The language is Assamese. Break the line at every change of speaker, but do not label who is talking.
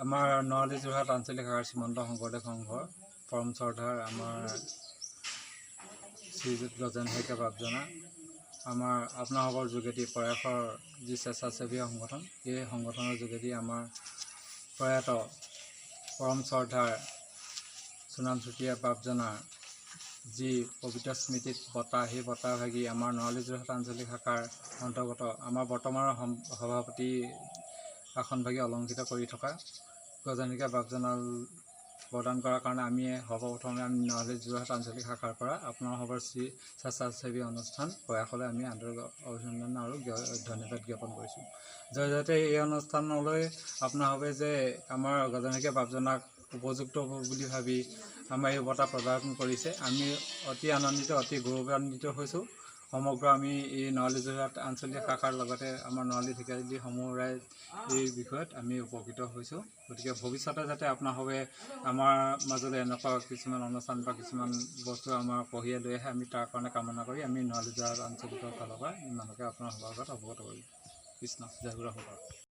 আমাৰ নৱালী যোৰহাট আঞ্চলিক শাখাৰ শ্ৰীমন্ত শংকৰদেৱ সংঘৰ পৰম শ্ৰদ্ধাৰ আমাৰ শ্ৰীযুত গজেন শইকীয়া বাপজনা আমাৰ আপোনালোকৰ যোগেদি প্ৰয়াসৰ যি স্বেচ্ছাসেৱী সংগঠন এই সংগঠনৰ যোগেদি আমাৰ প্ৰয়াত পৰম শ্ৰদ্ধাৰ সুনাম চুতীয়া বাপজনাৰ যি পবিত্ৰ স্মৃতিত বঁটা সেই বঁটা ভাগি আমাৰ নৱালী যোৰহাট আঞ্চলিক শাখাৰ অন্তৰ্গত আমাৰ বৰ্তমানৰ সভাপতি আসনভাগী অলংকৃত কৰি থকা গজেন শইকীয়া বাপজনাক প্ৰদান কৰাৰ কাৰণে আমি সৰ্বপ্ৰথমে আমি নৱালী যোৰহাট আঞ্চলিক শাখাৰ পৰা আপোনালোকৰ স্বেচ্ছাসেৱী অনুষ্ঠান প্ৰয়াসলৈ আমি আন্তৰিক অভিনন্দন আৰু ধন্যবাদ জ্ঞাপন কৰিছোঁ। জয়তে এই অনুষ্ঠানলৈ আপোনালোকে যে আমাৰ গজেন শইকীয়া বাপজনাক উপযুক্ত বুলি ভাবি আমাৰ এই বঁটা প্ৰদান কৰিছে, আমি অতি আনন্দিত, অতি গৌৰৱান্বিত হৈছোঁ। সমগ্ৰ আমি এই নৱালী যোৰহাট আঞ্চলিক শাখাৰ লগতে আমাৰ নৱালী ঢেকীয়াজুলি সমূহ ৰাইজ এই বিষয়ত আমি উপকৃত হৈছোঁ। গতিকে ভৱিষ্যতে যাতে আপোনালোকে আমাৰ মাজলৈ এনেকুৱা কিছুমান অনুষ্ঠান বা কিছুমান বস্তু আমাৰ কঢ়িয়াই লৈ আহে, আমি তাৰ কাৰণে কামনা কৰি আমি নৱালী যোৰহাট আঞ্চলিকৰ ফালৰ পৰা ইমানকে আপোনাৰ সভাৰ আগত অৱগত কৰিম। কৃষ্ণ জয় গুৰু শংকৰ।